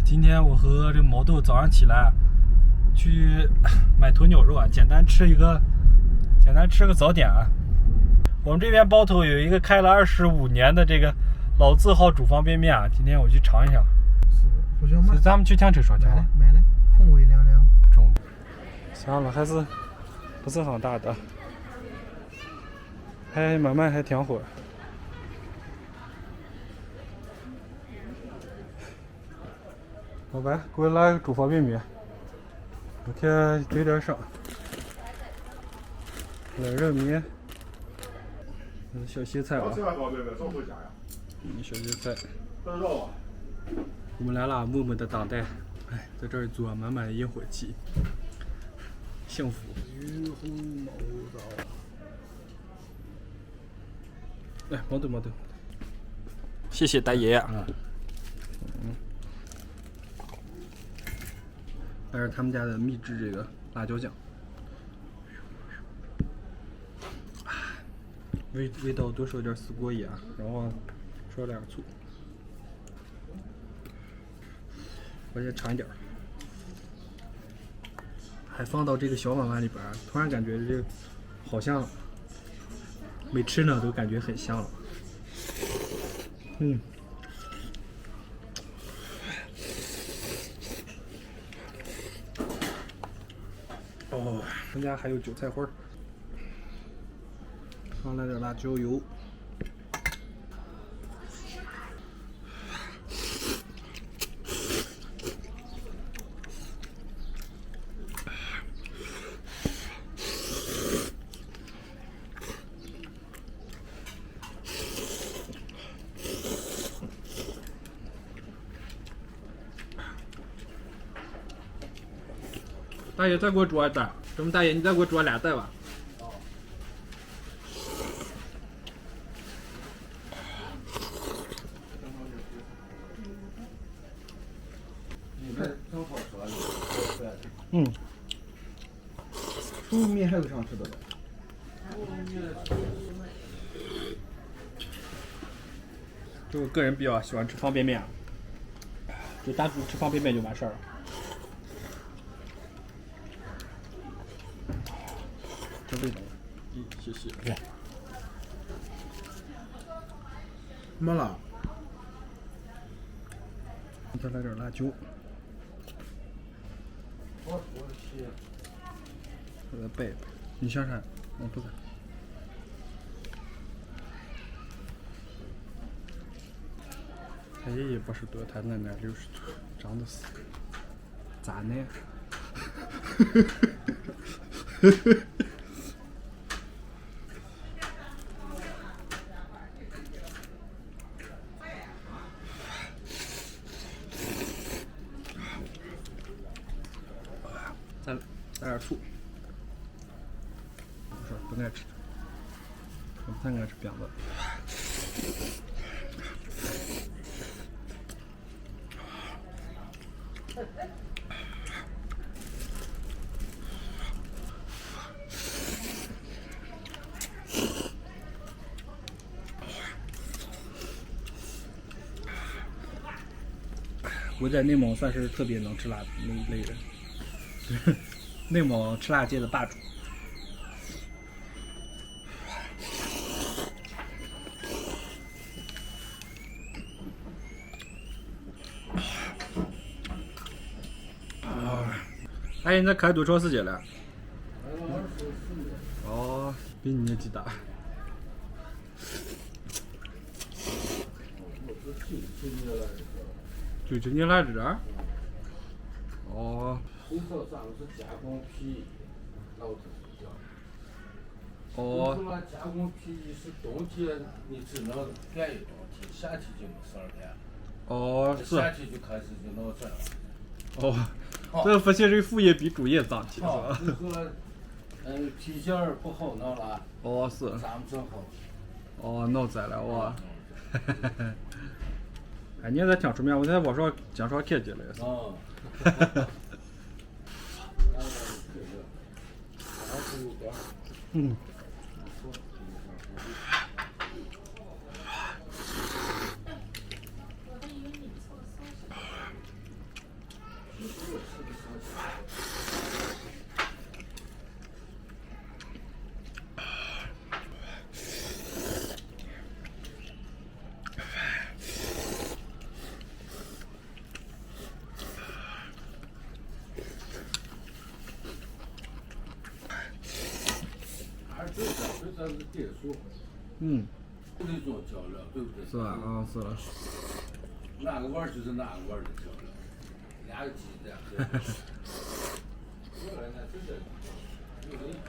今天我和这毛豆早上起来去买头牛肉啊，简单吃个早点啊。我们这边包头有一个开了25年的这个老字号煮方便面啊，今天我去尝一下。是的，我觉得买。咱们去抢车说去啊。买了，风味凉凉。中，行了，还是不是很大的，还慢慢还挺火。老板，给我来个煮方便面，我看有点少。来热面，小咸菜啊。小咸菜。我们来了，默默的等待。哎，在这儿坐，满满的烟火气，幸福。来，毛豆。谢谢大爷。还是他们家的秘制这个辣椒酱，味道多少有点死过瘾啊，然后少点醋，我先尝一点，还放到这个小碗里边，突然感觉这好像没吃呢都感觉很香了。哦，人家还有韭菜花儿，上来点辣椒油，大爷再给我煮一袋。什么大爷，你再给我煮2袋吧。寿面还有啥吃的？就我个人比较喜欢吃方便面，就单独吃方便面就完事儿了。这味道，谢谢。对，没了。再来点辣椒。我的天！我再掰一掰，你想啥？往头看。他爷爷不是多，他奶奶60多，长得是咋呢？再点醋，不爱吃，我不太爱吃饼子。我在内蒙算是特别能吃辣的那一类人，内蒙吃辣界的霸主。哎，你这开多长时间了？哦，比你年纪大。99年来这儿？哦。红烧上是加工皮，老子是叫。哦。除了加工皮是冬天你只能干一冬天，夏天就没事儿干。哦，是。夏天就开始就闹这了。哦，这发现这副业比主业脏气是吧？就说，皮件儿不好弄了。哦，是。咱们正好。哦，闹灾了哇！哎，你也在听出面？我在网上经常看见了也是。哦。这是点数，嗯，不那种酱料，对不对？是吧？啊，是了。哪个味儿就是哪个味儿的酱料，两个鸡蛋。我来看这个，有的